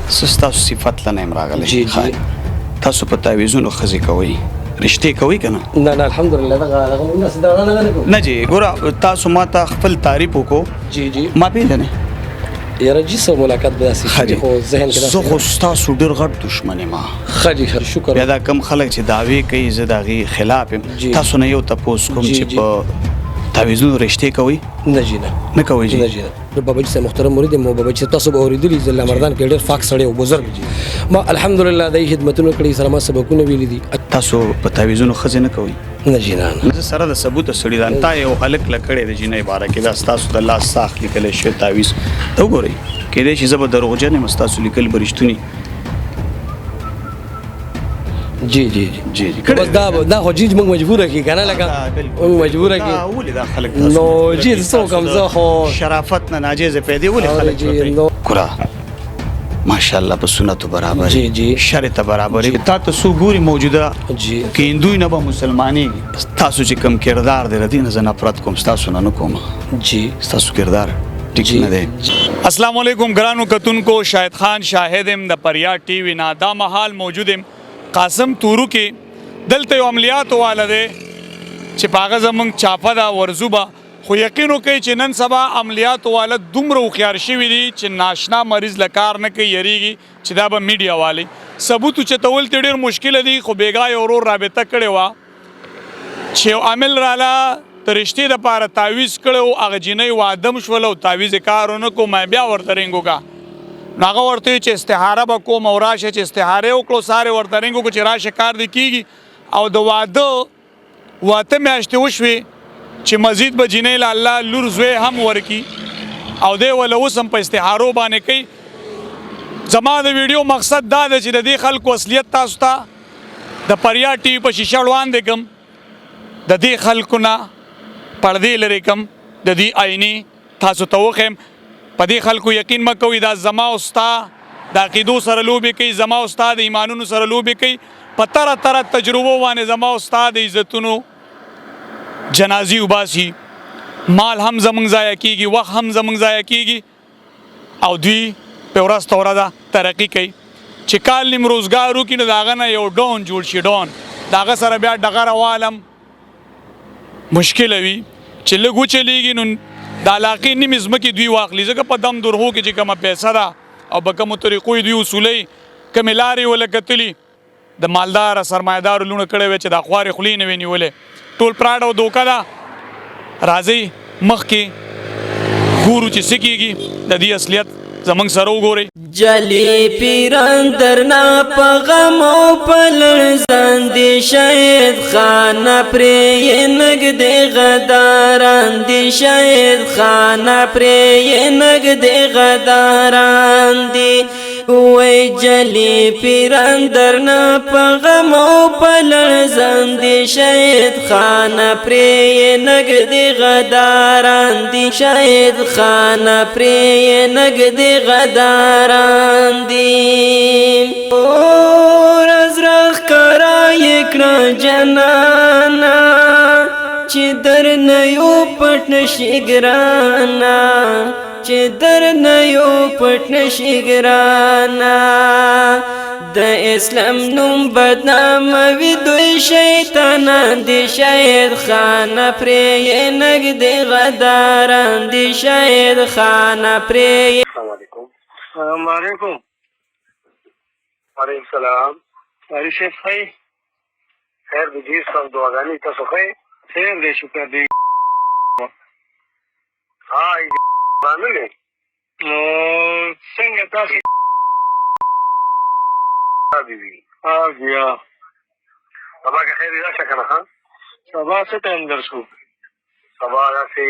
تاسو صفت لنه راغلی جی جی تاسو په تعویذونو ښځې کوئ رشتې کوئ که نه؟ نه نه الحمدلله دغه موږ داسې دغه نه کوو. نه جی ګوره تاسو ما ته خپل تعریف وکړو. جی جی ما پیژنې یاره جی سره ملاقات به داسې شي خو ذهن کې زه خو ستاسو ډېر غټ دښمن یم. ښه جي ښه شکر. بیا دا کم خلک چې دعوې کوي زه د هغې خلاف یم. تاسو نه یو تپوس کوم چې په تعویذونو رشتې کوئ؟ نه جی نه کوئ جی. نه جی نه بابا جي صاحب محترم مرید مو بابا جي تاسو به اورېدلي زه لمردان کې ډېر فاک سړی او بزرګ ما الحمدلله د خدمتونو کړي سره ما سبقونه ویلي دي. تاسو په تعویذونو ښځې نه کوئ؟ نه جی نه زه سره د ثبوته سړي ده تا یو هلک له کړی د جینۍ باره کې دا ستاسو د لاس ساخت لیکلی شوی تعویذ ته وګورئ کیدای شي زه به دروغجن یم ستاسو لیکل به رښتوني. جی جی جی بس دا خو جی موږ مجبوره کی کنه لکه موږ مجبوره کی ولې دا خلک نو جی څه کوم زه خو شرافت نه ناجیزه پیدا ولې خلک جی کورا ماشاءالله په سنتو برابر جی جی شرط برابر تا ته سو ګوري موجوده جی کې هندوی نه به مسلمانی تاسو چې کم کردار دی ردی نه زه نفرت کوم تاسو نه کوم جی تاسو کردار ټیک نه دی. السلام علیکم ګرانو کتونکو شاهد خان شاهد ام د پریا ټي وی نه دا محال موجود ام قاسم تورو کې دلته یو عملیات واله دی چې پاغه زمونږ چاپه دا ورزوبه خو یقین وکړئ چې نن سبا عملیات واله دومره هوښیار شوي دي چې ناشنا مریض له کار نه کوي یریږي چې دا به میډیا والی ثبوت اوچتول ته ډېر مشکله دي خو بېګا یو ورور رابطه کړې وه چې یو عامل راله د رشتې دپاره تعویض کړی و هغه جینۍ وادم شوله او تعویض یې کار ونه کړو ما بیا ورته رینګ وکړه نو هغه ورته وي چې استخاره به کوم او راشه چې استخاره یې وکړو سارې ورته رینګ وکړو چې راشه کار دې کېږي او د واده 8 میاشتې وشوې چې مزید به جینۍ له الله لور زوی هم ورکي او دی وله اوس هم په استخارو باندې کوي. زما د ویډیو مقصد دا دی چې د دې خلکو اصلیت تاسو ته د پریا ټي وي په شیشه وړاندې کړم د دې خلکو نه پردې لرې کړم د دې آینې تاسو ته وښیم په دې خلکو یقین مه کوئ دا زما او ستا د عقیدو سره لوبې کوي زما او ستا د ایمانونو سره لوبې کوي په طرح طرح تجربو باندې زما او ستا د عزتونو جنازي وباسي مال هم زمونږ ضایع کېږي وخت هم زمونږ ضایع کېږي او دوی په ورځ ته ورځ ترقي کوي چې کال نیم روزګار وکړي نو د هغه نه یو ډون جوړ شي ډون د هغه سره بیا ډغره والم مشکله وي چې لږ وچلېږي نو د علاقې نیمې ځمکې دوی واخلي ځکه په دم درغو کې چې کومه پیسه ده او په کومو طریقو دوی اصولوي کومې لارې وله کتلي د مالدار سرمایهدارو لوڼه کړی وی چې دا خوارې خولې نه وي نیولې ټول پراډ او دوکه ده راځئ مخکې ګورو چې څه کېږي د دې اصلیت زمونږ سره وګورئ. جلی پیران درنا په غم او په لړزان دي شاید خانه پرې نږدې غداران دي شاید خانه پرې نږدې غداران دي وای جلی پیران درنا په غم او په لړزان دي شاید خانه پرې نږدې غداران دي شاید خانه پرې نږدې غداران دي اور از رخ کرای کړه جنانا چې در نه یو پټ نشي ګرانا چې در نه یو پټ نشي ګرانا د اسلام نوم بدنام وي دوی شیطانان دي شاید خانه پرې نږدې غداران دي شاید خانه پرې. السلام علیکم. وعلیکم السلام. وعلیکم شیخ خی خیر دی جی صاحب دعاګانې تاسو خی خیر دی شکر دی. ها باندې نو څنګه تاسو حبیبي ها بیا سبا کې خیر راشه کنه ها سبا څه ټایم درشو سبا راځي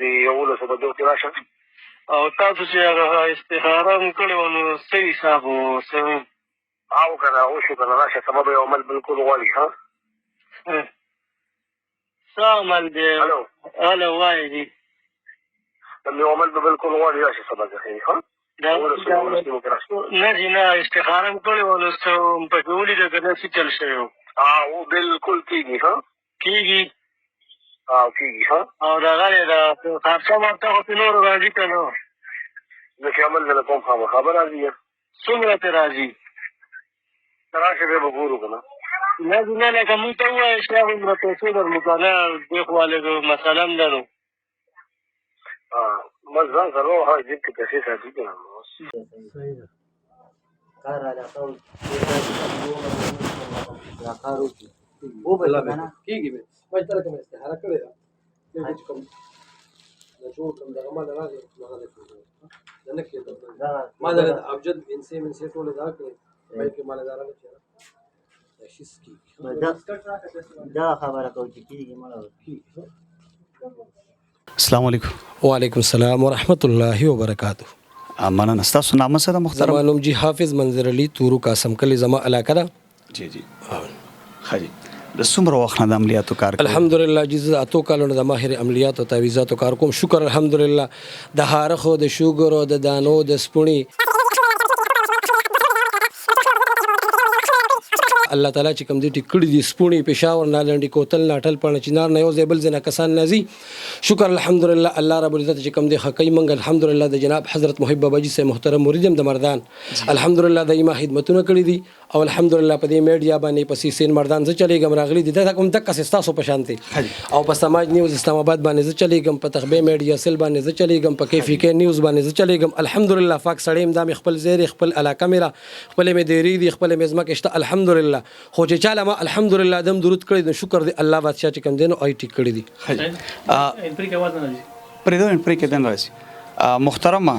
دی یو له سبا دوه راشه او تاسو چې هغه استخاره مو کړې وه نو څه حساب و څه او که نه وشو که نه راشه سبا به یو عمل بلکل غواړي ها څه عمل دی هلو وایي دي یو عمل به بلکل غواړي راشه سبا که خیر ها نه جي نه استخاره مو کړې وه نو څه پکې ولیده که نه څه چل شوی و او بلکل کېږي ها کېږي او کېږي ها او دغه دی د خرڅه ماته خو پې نورو راځي که نه زه چې عمل نه کوم خامخا به راځي څومره ته راځي راشه به وګورو کنه نه نه لکه موږ ته ووایه چې هغه عمره پیسې درلو که نه دې خواله مسله هم ده نو بس ځان سره ووهه جیب کې پیسې ساتي که نه السلام علیکم. وعلیکم السلام ورحمۃ اللہ وبرکاتہ. مننه. ستاسو نامه څه ده محترم؟ زما نوم جی حافظ منظر علي تورو قاسم کلی زما علاقه ده. جی جی ښه جی. د څومره وخت نه د عملیاتو کار کوئ؟ الحمدلله جی زه اتو کالونو د ماهر عملیات او تعویضاتو کار کوم. شکر الحمدلله د هارخو د شوګر او د دانو د سپونی الله تعالی چې کوم دې ټیکړي دي سپونی پېښور نالنډي کوتل ناټل پړ چنار نه یو زیبل زنه کسان نازي. شکر الحمدلله الله رب العزت چې کوم دې حقي منګ الحمدلله د جناب حضرت محب بابا جی سے محترم مریدم د مردان الحمدلله د ایما خدمتونه کړې دي او الحمدلله په دې میډیا باندې پسې سین مردان زه چلیږم راغلي دي دا کوم تک تاسو په شانتي او په سماج نیوز اسلام آباد باندې زه چلیږم په تخبه میډیا سیل باندې زه چلیږم په کیفی کې نیوز باندې زه چلیږم الحمدلله فاک سړیم دا خپل زیر خپل علاقه میرا خپل مې دیری دي خپل مې زما کېشته الحمدلله خو چې چاله ما الحمدلله دم درود کړی نو شکر دی الله بادشاہ چې کوم دینو آی ټیک کړی دي. پرېدو پرې کې دن راځي. محترمه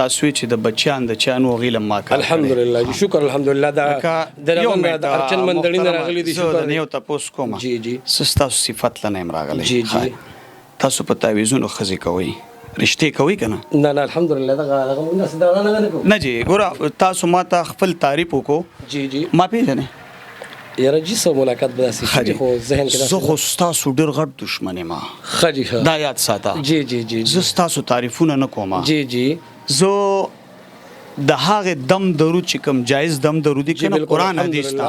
تاسو چې د بچیان د چانو غیلم ما کړ الحمدلله جی شکر الحمدلله دا درمن د ارچن مندړین راغلي دي شکر نه یو تاسو کوم جی جی تاسو صفات لنه راغلي جی جی تاسو په تعویذونو خزي کوي رښتې کوي کنه؟ نه نه الحمدلله دا الناس دا نه جی ګوره تاسو ما ته خپل تعریف وکړو. جی جی ما پیژنې یاره جی سره ملاقات به داسې خو ذهن کې زه خو ستاسو ډېر غټ دښمن یم. خجی دا یاد ساته. جی جی جی زه ستاسو تعریفونه نه کوم. جی جی زه د هغه دم درود چې کوم جایز دم درودي کنه قرآن حدیث ته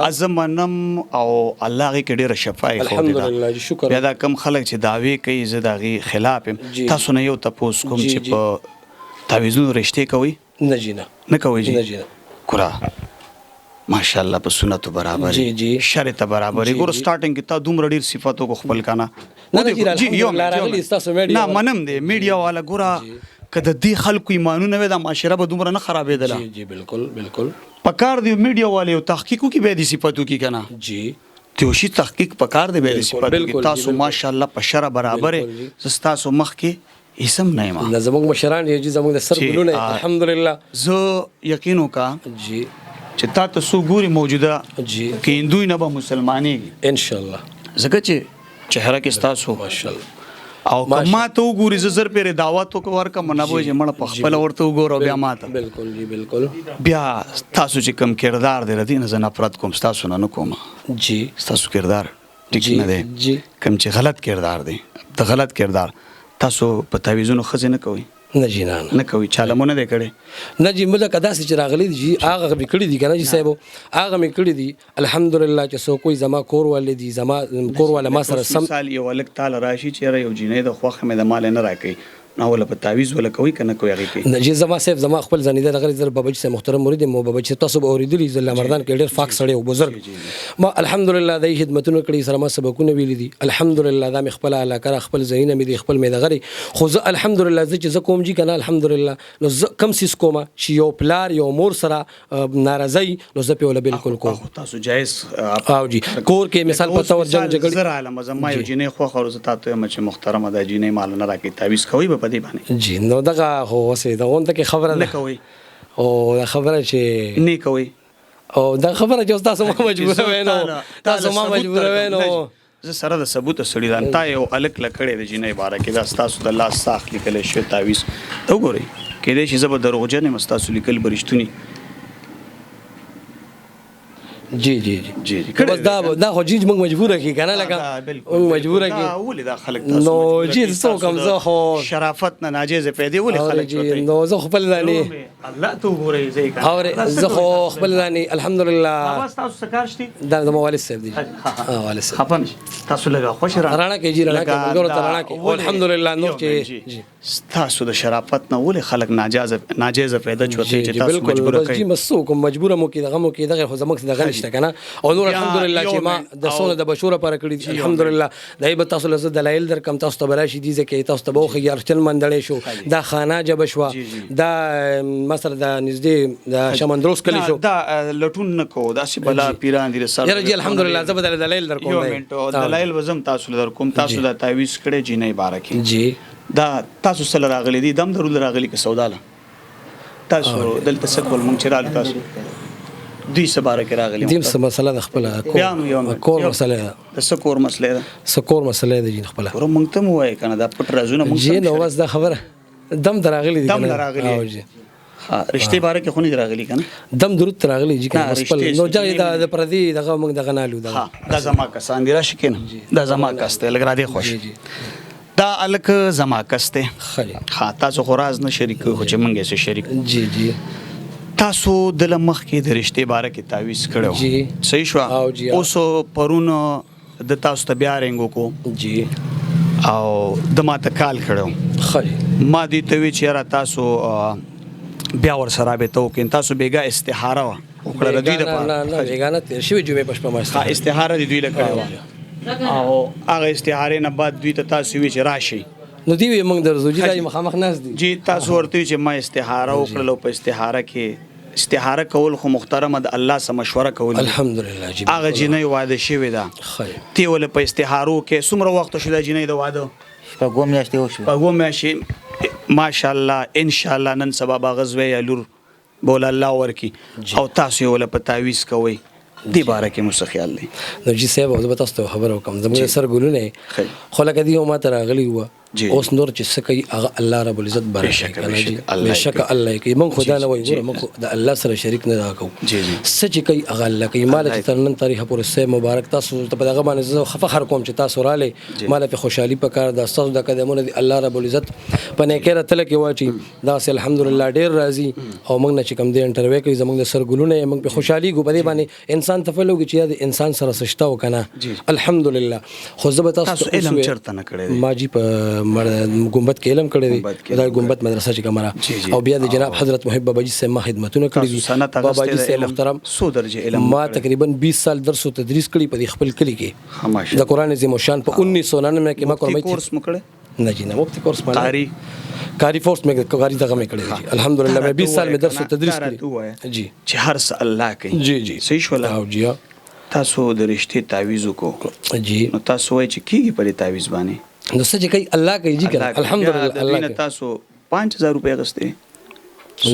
ازمنم او الله کې ډېر شفای خو الحمدلله جی شکر. بیا دا کم خلک چې داوی کوي زه دغه خلاف تاسو نه یو تاسو کوم چې په تعویذونو رښتې کوي؟ نه جی نه کوي جی. نه جی کورا ماشاءالله په سنتو برابر جی جی شریعت برابر ګور سٹارټینګ کې تا دومره ډیر صفاتو کو خپل کانا نه جی الحمدلله راغلی تاسو میډیا نه منم دی میډیا والا ګورا کده دې خلکو ایمانونه وې د معاشره به دومره نه خرابېدله. جی جی بالکل بالکل پکار دی میډیا والے او تحقیقو کې به دي صفاتو کې کنه جی توشي تحقیق پکار دی به دي صفاتو کې تاسو ماشاءالله په شرع برابر تاسو مخ کې اسم نه ما زموږ مشران یې زموږ د سر ګلونه الحمدلله زه یقینو کا جی چې تاسو ګوري موجوده جی کې هندوی نه به مسلمانۍ ان شاء الله زکه چې چهره کې تاسو ماشاءالله او کما ته وګوري زر پیر دعوت ورکه منابو چې مړ په خپل ورته وګورو بیا ماته بالکل جی بالکل بیا تاسو چې کم کردار دی ردی نه زنه افراد کوم تاسو نه کوم جی تاسو کردار ټیک نه دی جی کم چې غلط کردار دی د غلط کردار تاسو په تعویذونو خزینه کوي نه جی نه کوي چالمونه دی کړي نه جی مله کدا چې راغلي جی هغه به کړی دي کنه جی صاحب هغه مې کړی دي الحمدلله چې سو کوئی زما کور ولې دي زما کور ولا ما سره سم مثال یو الک تعالی راشي چې یو جنې د خوخه مې د مال نه راکې نو ولا په تعویذ ولا کوي کنه کوي هغه کوي نه جی زما صاحب زما خپل زنیده دغه زر بابا جی محترم مرید مو بابا جی تاسو به اوریدلی زله مردان کې ډېر فاک سړی او بزرګ ما الحمدلله د خدمتونو کړي سره ما سبقونه ویل دي الحمدلله دا مې خپل علاقه خپل زینه مې خپل مې دغه خو زه الحمدلله چې زه کوم جی کنه الحمدلله نو کم سیس کوم چې یو پلار یو مور سره ناراضي نو زه په ولا بالکل کوم تاسو جایز او جی کور کې مثال په تور جنگ جګړه زر عالم زما یو جنې خو خروز تاسو چې محترمه د جنې مال نه راکې تعویذ کوي په دې باندې جی نو دغه هو وسه دا اون ته خبره نه کوي او دا خبره چې نه کوي او دا خبره چې تاسو ما مجبور وینو تاسو ما مجبور وینو زه سره د ثبوت سړی دان تا یو الک لکړې د جنې باره کې دا تاسو د الله ساخ لیکل شو تعویذ ته وګورئ کې دې چې زب دروغجن مستاسو لیکل برښتونی جی جی جی بس دا خو جی موږ مجبوره کی کنه لکه موږ مجبوره کی ولې دا خلک تاسو نو جی څو کم زه خو شرافت نه ناجیز پیدا ولې خلک جی نو زه خپل ځاني الله ته وګورئ زه کا اور زه خو خپل ځاني الحمدلله تاسو سکار شتي دا د والد صاحب دی والد صاحب خپن تاسو لګا خوش رانا کې جی رانا کې ګورو ته رانا کې الحمدلله نور چې تاسو د شرافت نه ولې خلک ناجیز پیدا چوتي چې تاسو مجبور کړئ جی مسو کوم مجبوره مو کې دغه مو کې دغه خو زموږ دغه نشته کنه او نور الحمدلله چې ما د سونه د بشوره پر کړی الحمدلله دای به تاسو له دلایل در کم تاسو ته براشي دي ځکه تاسو ته بوخ یارچل مندړې شو دا خانه جب شو دا مثلا دا نږدې دا شمندروس کلی شو دا لټون نکو دا سی بلا پیران دي سر یاره جی الحمدلله زه بدل دلایل در کوم یو منټو دلایل وزم تاسو در کوم تاسو د تعویز کړي جنې بارکی جی دا تاسو سره راغلي دي دم درول راغلي که سوداله تاسو دلته سکول مونږ چرالو تاسو دوی سباره کې راغلي دیم څه مسله د خپل کور مسله د سکور مسله ده سکور مسله ده جی خپل ور مونږ ته وای کنه دا پټ رازونه مونږ جی نو بس دا خبره دم دراغلي دي دم دراغلي او جی رشتہ باره کې خونی راغلي کنه دم درود راغلي جی کنه خپل نو جای د پردي دغه مونږ دغه نالو دا دا زما کسان دي راشي کنه دا زما کسته لګ را دي خوش دا الک زما کسته ها تاسو خوراز نه شریک خو چې مونږه سره شریک جی جی تاسو د لمخ کې د رشتہ باره کې تعویز کړو جی صحیح شو اوس پرون د تاسو ته بیا رنګو کو جی او د ماته کال کړو خلی ما دې ته وی چې را تاسو بیا ور سره به تو کې تاسو بیګه استخاره وکړه د دوی د نه نه بیګانه تیر شوی جمعه پښپا ما استخاره د دوی له کړو او هغه استخاره نه بعد دوی ته تاسو وی چې راشي نو دی موږ درځو چې دای مخامخ ناس دي جی تاسو ورته چې ما استخاره وکړلو په استخاره کې استخاره کول خو محترمه د الله سره مشوره کول الحمدلله جی هغه جنې واده شوی دا تی ول په استخارو کې څومره وخت شو د جنې د واده په میاشتې وشو په میاشتې ماشاءالله ان شاء الله نن سبا غزوه یا لور بول الله ورکی او تاسو ول په تعویز کوي دی باره کې مو خیال دی نو جی صاحب زه به تاسو ته خبر وکم زموږ سر ګلونه خو لکه دی ما ته راغلی و اوس نور چې څه کوي هغه الله رب العزت برشه کنه جی بشک الله کوي من خدا نه وای ګوره من د الله سره شریک نه راکو جی جی څه چې کوي هغه الله کوي مال ته نن تاریخ پورې سه مبارک تاسو ته په دغه باندې فخر کوم چې تاسو رااله مال په خوشحالي پکار د تاسو د قدمونو دی الله رب العزت په نه کېره تل کې واچي دا سه الحمدلله ډیر راضي او موږ نه چې کوم دی انټرویو کوي زموږ د سر ګلونه موږ په خوشحالي ګو په دې باندې انسان تفلوږي چې د انسان سره سشتا وکنه الحمدلله خو زه به تاسو علم چرته نه کړی ما جی په ګمبد کې علم کړی دی دا ګمبد مدرسه چې کومه او بیا د جناب حضرت محب بابا جی سے ما خدمتونه کړی دي بابا جی سے محترم سو درجه علم ما تقریبا 20 سال درس او تدریس کړی په خپل کلی کې د قران عظیم شان په 1999 کې ما کومه کورس مکړه نه جی نه مفتی کورس باندې کاری فورس مې کاری دغه مې کړی الحمدلله مې 20 سال مې درس او تدریس کړی جی چې هر څه الله کوي جی جی صحیح شول او جی تاسو د رښتې تعویذ وکړو جی نو تاسو وایي چې کیږي په تعویذ باندې نو څه چې کوي الله کوي جی کنه الحمدلله الله تاسو 5000 روپے غسته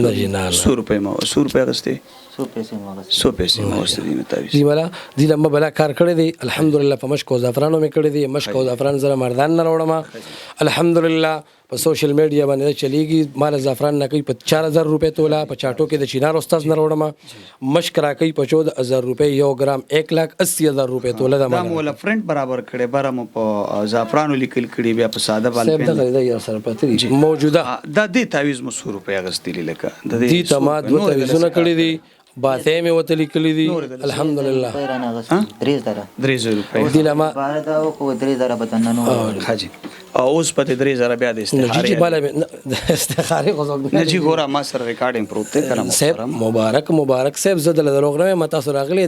نه جی نه 100 روپے ما 100 روپے غسته 100 پیسې مغس 100 پیسې ما غسته دي تعویذ دی والا دی لمه بلا کار کړی دی الحمدلله په مشکو زعفرانو مې کړی دی مشکو زعفران زره مردان نه وروړم الحمدلله په سوشل میډیا باندې چلیږي مال زعفران نه کوي په 4000 روپے تولا په چاټو کې د چینار استاد نه وروړم مشک را کوي په 14000 روپے یو ګرام 1,80,000 روپے تولا د مال مولا فرند برابر کړي برم په زعفرانو لیکل کړي بیا په ساده باندې صاحب دا یو سره پاتې موجوده د دې تعویذ مو 100 روپے غستلی لکه د دې تما دوه تعویذونه کړی دي باته مې وته لیکلې دي الحمدلله پیرانه غس 3000 روپے دی لما بار دا کو 3000 بدننو حاجی او اوس په 3000 بیا د استخاره جی بالا استخاره غوږ نه جی ګوره ما سره ریکارډینګ پروت ته کړم صاحب مبارک صاحب زه د دروغ نه متا سره غلې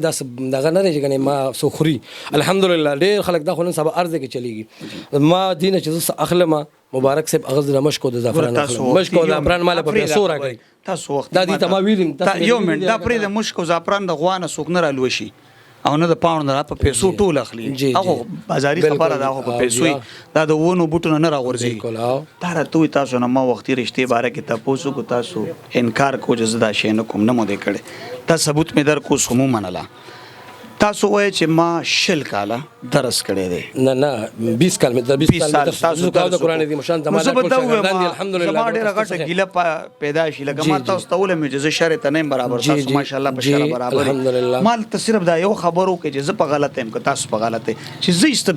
دغه نه رېږي ما سوخري الحمدلله ډېر خلک دا خلک سبا ارزه کې چلیږي ما دینه چې اخلمه مبارک صاحب اغاز د مشکو د زعفران مشکو د زعفران مال په پیسو راګي تاسو وخت دا دي تما ویلم یو منټ دا پرې د مشکو زعفران د غوانه سوق نه رالوشي او نه د پاوند نه په پیسو ټول اخلي هغه بازاري خبره دا په پیسو دا د وونو بوټونو نه راغورځي دا راته تاسو نه ما وختي رښتې باره کې تاسو کو تاسو انکار کو جزدا شي نه کوم نه مو دې کړي دا ثبوت مې در کو سمو منلا تاسو وایئ چې ما 20 کاله درس کړی دی. نه 20 کال مې 20 کال تاسو د قرآن عظیم شان زما زه به دا شاګردان دي ووایم الحمدلله. زما ډېره غټه ګیله پیدا شي لکه ما تاسو ته ویلم چې زه شرع ته نه یم برابر، تاسو ماشاءالله په شرع برابر یې. الحمدلله ما ته صرف دا یو خبر وکړئ چې زه په غلطه یم که تاسو په غلطه یې، چې زه ایسته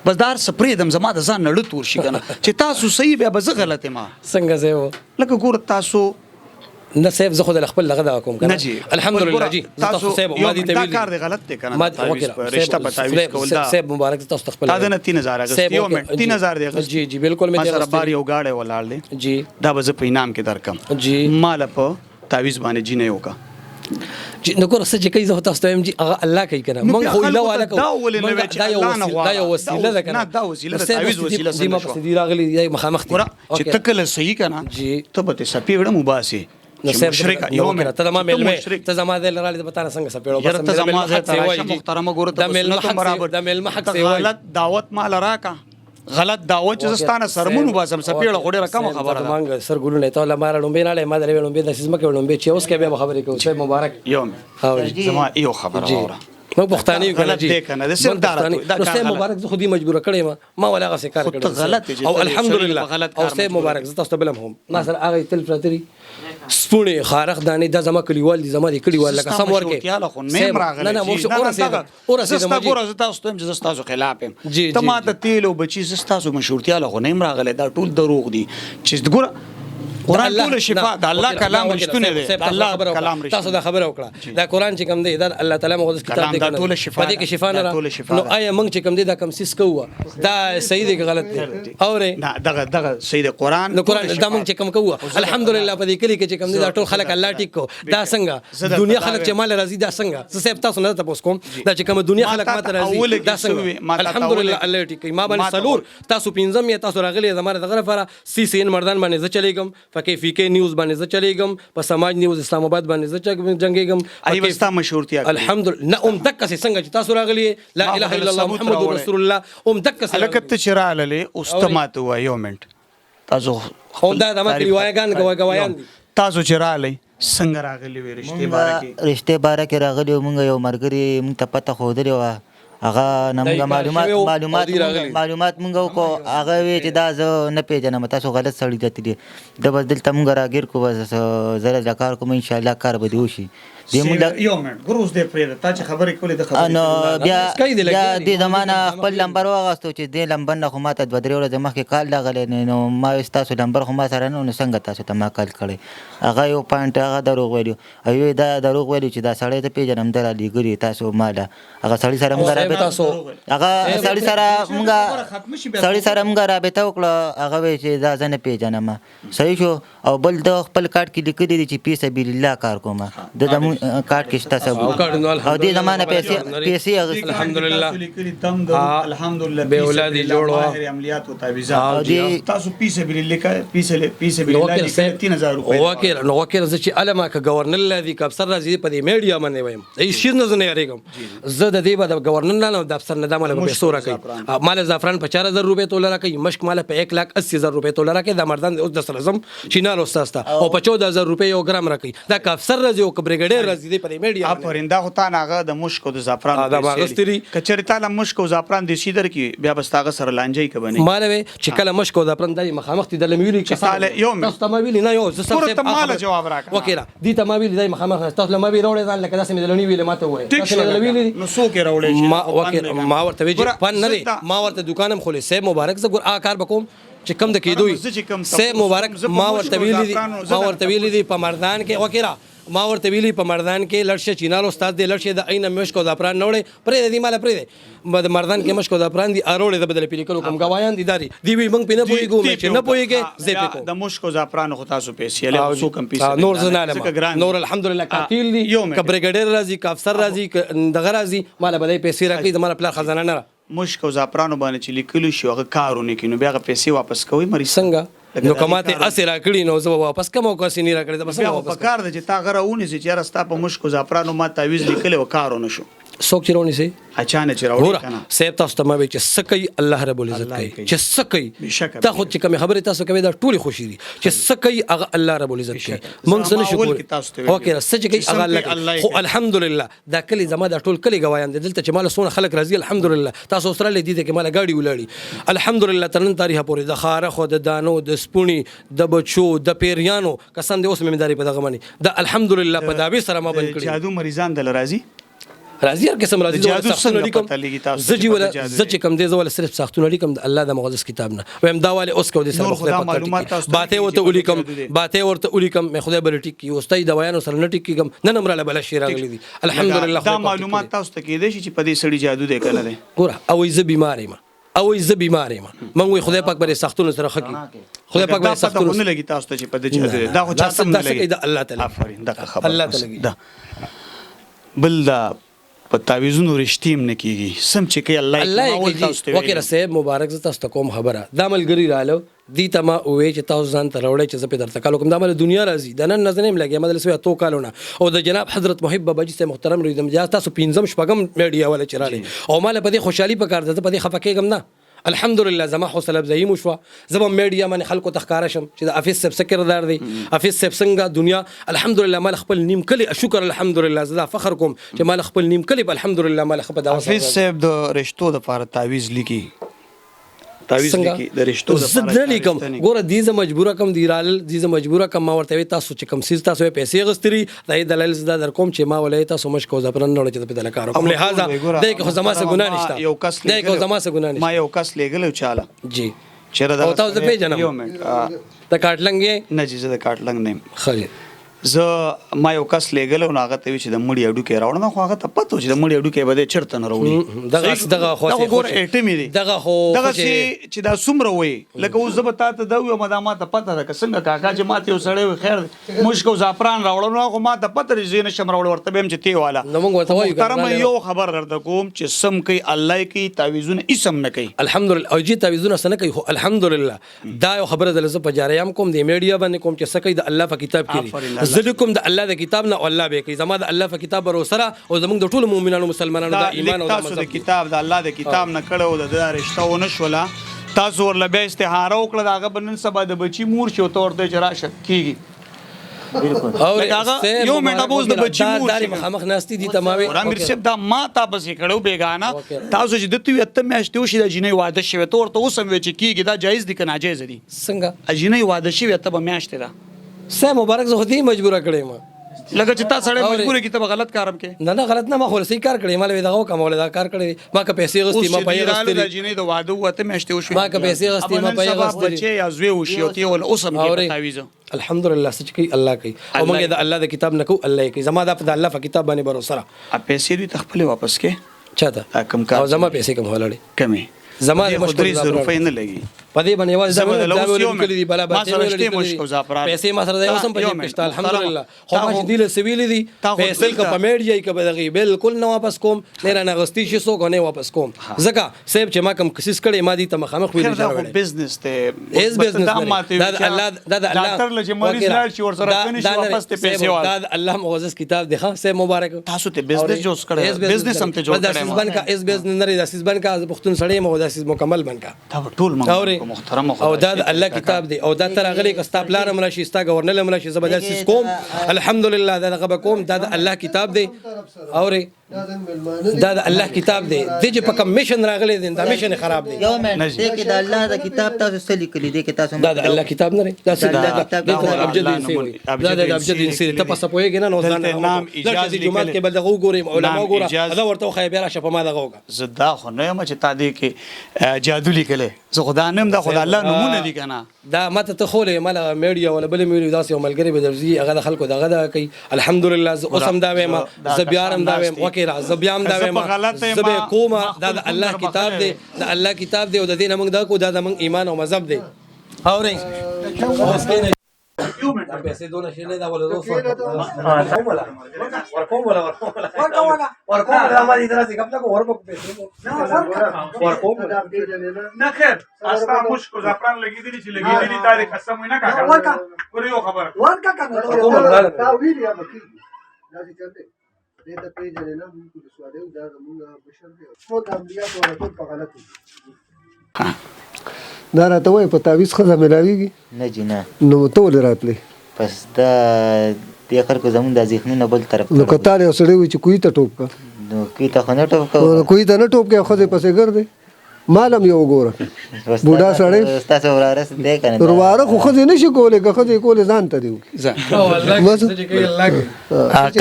بس دار سپریدم زما د ځان نړه تور شي که نه چې تاسو صحیح بیا به زه غلط یم. څنګه ځای و لکه ګوره تاسو نه صاحب زه خو د خپل دغه دا کوم کنه. نه جی الحمدلله جی تاسو صاحب ما دي دا کار دی غلط دی کنه. ما رشتہ په تعویض کول دا صاحب مبارک تاسو خپل دا نه 3000 اگست یو منټ 3000 دی اگست. جی جی بالکل ما سره بار یو گاډه ولاړ دی جی دا به زه په انعام کې درکم جی مال په تعویض باندې جی نه وکا جی نو ګور څه چې کوي زه تاسو ته يم جی هغه الله کوي کنه مونږ خو الله والا کو دا ولې نه وی چې دا یو وسیله ده کنه. دا وسیله ده تعویض وسیله سم په دې راغلي دی مخامخ دي چې تکل صحیح کنه جی ته به سپی وړم وباسي نو مشرک یو مې ته ما ملمه ته زما د لراله د پتانه څنګه سپېړو بس ته زما زه ته محترمه ګوره ته برابر د ملمه حق سی غلط دعوت مال راکا غلط دعوت چې ستانه سرمون وباسم سپېړه خو ډېره کم خبره ده. مانګ سر ګلونه ته الله مار لومبې نه ما درې لومبې د سیمه کې لومبې چې اوس کې به خبرې کوي صاحب مبارک یوم زما یو خبره اورا موږ پښتاني غلط دی کنه د سر دار دا صاحب مبارک زه خو دې مجبور کړم ما ولا غسه کار کړم غلط او الحمدلله او صاحب مبارک زه تاسو ته بلم هم ما سره هغه تل پراتري سپونه خارخ دانې د زما کلیوال دي زما دي کلیوال لکه سم ورکه نه نه مو زستا ګوره زه تاسو ته چې تاسو خلاف یم ته ما ته تیل او بچی زستا تاسو مشورتیا له خو نه راغله دا ټول دروغ دي چې ګوره قرآن ټول شفا د الله کلام رښتونه دی د الله کلام رښتونه. تاسو دا خبره وکړه دا قرآن چې کوم دی دا الله تعالی مقدس کتاب دی ټول شفا پدې کې شفا نه نو آیا موږ چې کوم دی دا کوم سیس کوو دا صحیح دی که غلط دی اورې نه دغه صحیح دی قرآن نو قرآن دا موږ چې کوم کوو الحمدلله پدې کلی کې چې کوم دی دا ټول خلک الله ټیک کو دا څنګه دنیا خلک چې مال راضي دا څنګه صاحب تاسو نه تاسو کوم دا چې کوم دنیا خلک ماته راضي دا څنګه الحمدلله الله ټیک ما باندې سلور تاسو پینځم یا تاسو راغلي زماره دغه لپاره سی سی ان مردان باندې زه چلیږم فکه فیکه نیوز باندې زه چلیږم په سماج نیوز اسلام آباد باندې زه جنگیږم ای وستا مشورتیا الحمدلله نه دک څنګه چې تاسو راغلي لا اله الا الله محمد رسول الله دک الکت چراله استمات و یو منټ تاسو دا د مکلی وایګان گوايان تاسو چراله څنګه راغلي وي رشته بارکه راغلی مونږ یو مرګري مونږ ته پته خو درې وا هغه نمګه معلومات مونږ کو هغه وی چې دا زه نه پیژنم تاسو غلط سړی دته دي د بدل تم غراګیر کو بس زره د کار کوم ان شاء الله کار به دی وشي یو منټ ګروز دې پرې ته چې خبرې کولې د خبرې نو بیا د زمانہ خپل نمبر واغستو چې د لمبر نه خو ماته 2-3 ورځې مخکې کال لغلی نو ما تاسو نمبر خو ما سره نه څنګه تاسو ته ما کال کړی هغه یو پوینټ هغه دروغ ویلو ایو دا دروغ ویلو چې دا سړی ته پیژنم در علی ګری تاسو مالا هغه سړی سره موږ رابطه هغه سړی سره موږ رابطه وکړه هغه وی چې دا ځنه پیژنم صحیح شو او بل د خپل کارت کې لیکلي دي چې پیسې سبیل الله کار کوم د کارت کې شته سبب او دې زمانه پیسې الحمدلله الحمدلله به اولاد جوړ عملیات او تعویضات تاسو پیسې بل الله 3000 روپے وکیل زه چې علما ک گورنر لذي ک افسر راځي په دې میډیا باندې وایم ای شي نه یریږم زه د دې بعد گورنر نه د افسر نه د مال په پیسو راکې مال زعفران په 4000 روپے توله راکې مشک مال په 1,80,000 روپے توله راکې د مردان اوس د سرزم شینار استاد او په 14000 روپے یو ګرام راکې دا ک افسر راځي او ک بریګیډر راځي په دې میډیا پرنده خو تا ناغه د مشک او د زعفران کچری تعالی مشک او زعفران د سیدر کې بیا بستاغه سره لانجی ک بني مالوي چې کله مشک او زعفران د مخامخ دي د لمویلی چې تعالی یوم تاسو ته ویلی نه یو زه سره مال جواب راکړه وکیل دي ته ما ویلی د مخامخ تاسو له ما وی روړې ځان لکه داسې مې دلونی ویل ماته وای تاسو له ویلی نو سو کې روړې ما وکیل ما ورته وی پن نه ما ورته دکانم خولې سه مبارک زه ګور کار بکوم چې کم د کېدوی سه مبارک ما ورته ویلی دي په مردان کې وکیل ما ورته ویلی په مردان کې لړشه چینال استاد دی لړشه د عین مشک او زعفران نوړې پرې دی مال پرې دی د مردان کې مشک او زعفران دی اروړې د بدل پیری کولو کوم گوايان دي داري دی وی موږ پینې پويګو مې چې نه پويګې زه پکو د مشک او زعفران خو تاسو پیسې له سو کم پیسې نور زناله نور الحمدلله کاتیل دی ک بریګیډر راځي ک افسر راځي دغه راځي مال بدای پیسې راکې د مال خپل خزانه نه مشک او زعفران باندې چې لیکلو شو هغه کارونه کینو بیا پیسې واپس کوي مری څنګه نو کماته اسره کړی نو زه واپس کوم او کس نه راکړی دا بس په کار د چې تا غره ونی چې راستا په مشک او زعفران ما تعویض لیکلو کارونه شو څوک چې رونی سي اچانه چې راوړي ګوره کنه صاحب تاسو ته ما وی چې سکی الله رب العزت الله کوي کوي. چې سکی بېشکه، تا خو چې کوم خبره تاسو کوي دا ټولي خوشي دي چې سکی هغه الله رب العزت کوي بېشکه. موږ څه زما نشو اول کولای کې تاسو ته ویلي. اوکې سچ کوي چې هغه سم الله کوي، الله کوي یې خو کوي. الحمدلله دا کلی زما دا ټول کلی غوايان دي دلته چې مال سونه خلک راځي الحمدلله تاسو سره لیدي چې مال گاډي ولاړي الحمدلله ترنن تاریخ پورې د خاره خو د دانو د سپونی د بچو د پیریانو قسم دې اوس مېمداري په دغه باندې د الحمدلله په دابي سره ما بند کړی جادو مریضان دل راځي راځي هر قسم راځي د جادو سختونه څنګه لیکم پته لګي تاسو زه چې چې په ولا جادو زه چې کم دې زول صرف سختونه لیکم د الله د مقدس کتاب نه ویم دا والے اوس کو دې نور سره خدا خدای معلومات پاک تاسو ته باته لیکي ورته چې ولیکم جادو دی. باته ورته ولیکم مې خدای بل ټیک کی اوستای د ویانو سره نه ټیک کیګم نن امر له بل شي راغلی دي الحمدلله دا معلومات تاسو ته کېدای شي چې په دې سړي جادو دی کنه دی ګوره او زه بیمار یم او زه بیمار یم من وی خدای پاک بر سختونه سره خکی خدای پاک دا بر پته سختونه نه لګي تاسو ته چې په دې جادو دی دا خو چاته دا نه څه کوي لګي د الله تعالی آفرین دا خبر الله بس. تعالی دا بل دا په تعویذونو رښتیم نه کیږي سم چې کوي الله الله یې اول تاسو ته وکړه صاحب مبارک زه تاسو ته کوم خبره دا ملګری رااله دي ته ما وې چې تاسو ځان ته راوړی چې زه په درته کالو کوم دا مل دنیا راځي د نن نظریم لګي مدل سوی تو کالونه او د جناب حضرت محب بابا جی سے محترم ریدم جا تاسو پینځم شپږم میډیا ولا چراله او مال په دې خوشحالي په کار ده په دې خفکهګم نه الحمدلله زما حوصله افزایی مو شوه زما میډیا باندې خلکو تخکاره شم چې د افیس سب سکردار دی افیس سب څنګه دنیا الحمدلله مال خپل نیم کلی شکر الحمدلله زدا فخر کوم چې مال خپل نیم کلی الحمدلله مال خپل دا حافظ صاحب د رشتو د لپاره تعویذ لیکي تعویذ لیکي د رشتو د زه لپاره نه لیکم ګوره دیزه مجبوره کم دی رال دیزه مجبوره کم ما ورته وی تاسو چې کم سیز تاسو یې پیسې غستري دا یې دلایل زدا در کوم چې ما ولې تاسو مشکو ځپرن نه چې په دل کارو کوم لہذا دای که زما سره ګناه نشته یو کس دای که زما سره ګناه ما نشته یو کس لګلو چاله جی چیرې دا او تاسو ته پیژنم یو منټ د کاټلنګ نه چې زه د کاټلنګ نه خلی زه ما یو کس لګلو نو هغه ته وی چې د مړی اډو کې راوړم خو هغه ته پته چې د مړی اډو کې بده چرته نه راوړي دغه خو دا ګور اټمی دی دغه خو دغه چې دا څومره وي لکه اوس زه به تا ته دا ویم دا ما ته پته ده که څنګه کاکا چې ماته یو سړی وي خیر دی مشک او زعفران راوړل نو خو ما ته پته لري زه نشم راوړل ورته به هم چې تی والا نو موږ ورته وایو محترم یو خبر درته کوم چې سم کوي الله یې کوي تعویذونه اسم نه کوي الحمدلله او جی تعویذونه سره کوي خو الحمدلله دا یو خبره د لزه په جاریام کوم د میډیا باندې کوم چې سکه د الله په کتاب کې زه کوم د الله د کتاب نه الله به کوي زما د الله په کتاب ور سره او زموږ د ټولو مؤمنانو مسلمانانو دا د ایمان او تاسو د کتاب د الله د کتاب نه کړو د رشتہ ونه شولا تاسو ورله به استخاره وکړه داغه بنن سبا د بچی مور شو تور ته چراشه کیږي او یو منټه بوز د بچی مور داري مخامخ ناشتي دي تمامه امیر صاحب دا ما تاسو کړو بیگانا تاسو چې دته وي ته میاشتې وشي د جنې واده شوی تور ته اوسم وی چې کیږي دا جایز دي که ناجایز دي څنګه اجنې واده شوی ته به میاشتې دا سه مبارک زه خو دې مجبوره کړې ما لکه چې تا سړی مجبور کی ته غلط کارم کې نه غلط نه ما خو صحیح کار کړی مال وی دغه کوم ول دا کار کړی ما که پیسې غستې ما پې غستې د جنې د واده وته میاشتې وشو ما که پیسې غستې ما پې غستې بچي یا زوی وشي او تی ول اوسم کې تعویذ الحمدلله سچ کوي الله کوي او موږ د الله د کتاب نه کو الله کوي زما د الله په کتاب باندې باور سره ا پیسې دوی تخپل واپس کې چاته کم کار او زما پیسې کم هولړي کمی زما د مشکل روپۍ نه لګي پدې باندې واځ دا کلی دی بلا ما سره شته مشکو زعفران پیسې ما سره دا اوسم په پښتا الحمدلله خو ما چې دیله سویل دي پیسې کا پمیډ جاي کا بدغي بالکل نه واپس کوم نه نه غستی شي سو غنه واپس کوم زکه سیب چې ما کم کسیس کړي ما دي ته مخامخ ویل دا بزنس ته از بزنس دا الله دا الله ډاکټر لږه مریض لاړ شي ور سره کني شي واپس ته پیسې والا دا الله معزز کتاب دی ښه سه مبارک تاسو ته بزنس جوړ کړی بزنس هم ته جوړ کړی دا سیزبن کا از بزنس نه دا سیزبن کا پختون سړی مو دا سیز مکمل بن کا دا ټول محترم او دا الله کتاب دی او دا تر غلی کستا پلان مل شي ستا گورنل مل شي زبردست کوم الحمدلله دا غب کوم دا الله کتاب دی او دا الله کتاب دی د په کمیشن راغلی دی دا میشن خراب دی یو منټ دې کې د الله د کتاب تاسو څه لیکلي دي کې تاسو دا الله کتاب نه دا ابجد انسی دا د ابجد انسی ته پس پوهیږي نه نو ځان نام اجازه جمعات کې بل دغه ګورم علماء ګوره دا ورته خو بیا راشه په ما دغه وګه زدا خو نه ما چې تا دې کې جادو لیکلې زه خدا نیم دا خدا الله نمونه دي کنه دا ماته ته خولې مال میډیا ولا بل میډیا داسې یو ملګری به درځي هغه د خلکو دغه دا کوي الحمدلله اوسم دا وایم زبیارم دا وایم وکیرا زبیام دا وایم زبې کومه دا د الله کتاب دی د الله کتاب دی او د دین موږ دا کو دا د موږ ایمان او مذهب دی اورې یو منټ پیسې دونه شي نه دا ولا دوه ورکوم ولا ما دې درځي کوم څه ورکوم پیسې ورکوم نه خیر استا مشکو زعفران لګیدلی چې لګیدلی تاریخ قسم نه کاکا ورکا خبر ورکا کنه دا ویلیا مکی دا دې دې ته پیژنې نه موږ د سوادیو دا زموږ بشر دی ټول عملیات ولا ټول په غلط دي دا راته وایي په تعویض ښځه ملاویږي نه جي نه نو ته ولې راتلې پس دا دې خلکو زمونږ د ذهنونه بل طرف نو که تا یو سړی وي چې کوی ته ټوپ کړه نو کې ته خو نه ټوپ کوو کوی ته نه ټوپ کړه ښځې پسې ګرځې مالم یو وګوره بوډا سړی ستاسو وراره دی که نه ورواره خو ښځې نه شي کولی که ښځې یې کولی ځان ته دي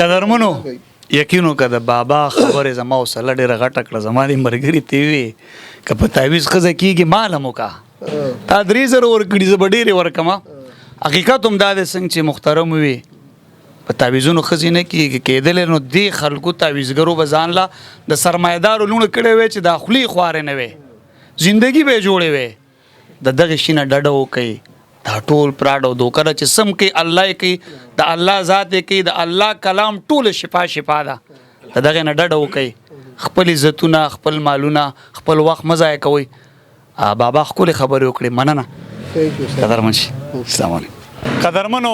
قدرمنو یقینو که د بابا خبرې زما حوصله ډېره غټه کړه زما دې ملګري ته وې که په تعویض ښځه کېږي مال هم وکړه تا 3,000 ورکړي زه به ډېرې ورکړم حقیقت هم دا دی څنګه چې محترم وي په تعویضونو ښځې نه کېږي کېدلی نو دې خلکو تعویضګرو به ځان له د سرمایهدارو لوڼه کړې وې چې دا خولې خوارې نه وې زندګي به یې جوړې وې د دغې شي نه ډډه وکئ دا ټول پراډ او دوکه ده چې سم کوي الله یې کوي د الله ذات یې کوي د الله کلام ټوله شفا ده د دغې نه ډډه وکئ خپل عزتونه خپل مالونه خپل وخت مه ضایع کوئ بابا ښکلې خبرې وکړې مننه قدرمن شي السلام علیکم قدرمنو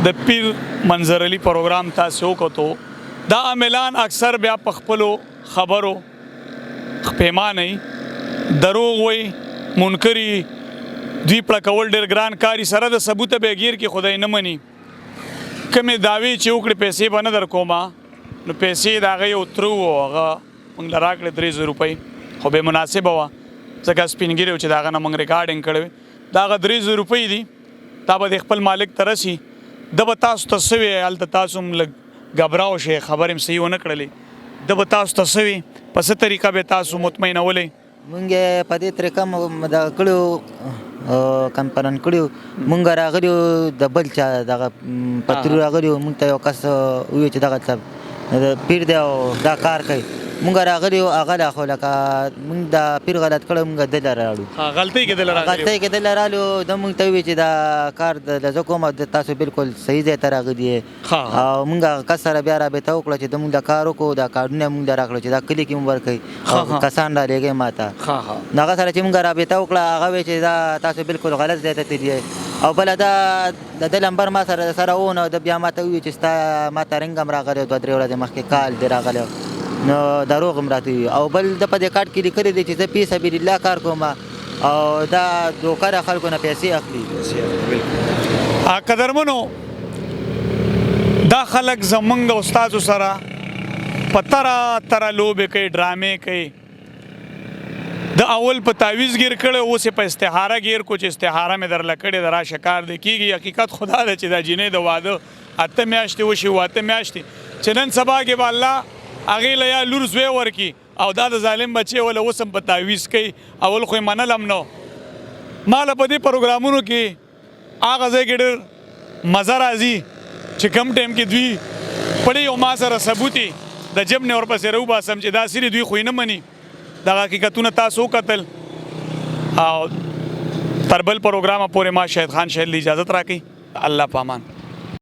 د پیر منظر علي پروګرام تاسو وکړو دا عاملان اکثر بیا په خپلو خبرو پیمانه دروغ وي منکري دوی پړکول ډېر ګران کاري سره د ثبوته به ګیر کې خدای نه مني کمې دعوې چې وکړې پیسې به نه در کومه نو پیسې د هغه یو تره و هغه موږ له راکړې 3,000 روپۍ خو بې مناسبه وه ځکه سپینګیري و چې د هغه نه موږ ریکارډینګ کړی وی د هغه 3,000 روپۍ دي دا به د خپل مالک ته رسي ده به تاسو ته څه وی هلته تاسو هم لږ ګبراو شئ خبرې هم صحیح ونه کړلې ده به تاسو ته څه وي په څه طریقه به تاسو مطمئنولی مونږ یې په دې طریقه دغه کړو کنفرن کړو مونږ راغلي د بل چا دغه پترو راغلي مونږ ته یو کس وویل چې دغه پیر دی او دا کار کوي مونږ راغلي هغه لا خو لکه مونږ د پیر غلط کړی مونږ دله راړو غلطۍ کې دله رالو د مونږ ته وویل چې دا کار د زه کوم د تاسو بالکل صحیح ځای ته راغلي او مونږ هغه کس سره بیا رابطه وکړه چې د مونږ د کار وکړو دا کارډونه مونږ له راکړو چې دا کلي کې مونږ ورکوي او کسان رالېږئ ما ته نو هغه سره چې مونږ رابطه وکړه هغه وایي چې دا تاسو بالکل غلط ځای ته تللي او بله دا د ده لمبر ما سره و نو د بیا ما ته وویل چې ستا ما ته رنګ هم راغلی 2-3 ورځې مخکې کال دی راغلی نو دروغ هم راته وي او بل د په دې کارت کې لیکلی دی چې زه فی سبیل الله کار کوم او دا دوکه د خلکو نه پیسې اخلي قدرمنو دا خلک زمونږ د استادو سره په تره لوبې کوي ډرامې کوي د اول په تعویض ګیر کړی اوس یې په استخاره ګیر کو چې استخاره مې درله کړې د راشه کار دی کېږي حقیقت خدا ده چې دا جینۍ د واده 8 میاشتې وشي 8 میاشتې چې نن سبا کې به الله هغې له یا لور زوی ورکي او دا د ظالم بچې وله اوس هم په تعویض کوي اول خو یې منلم نو ما له په دې پروګرامونو کې هغه ځای کې ډېر مزه راځي چې کم ټایم کې دوی پړې او ما سره ثبوتي د جب نه ورپسې راوباسم چې دا سري دوی خو یې نه مني دغه حقیقتونه تاسو وکتل او تر بل پروګرامه پورې ما شهید خان شهید اجازت راکړي الله پامان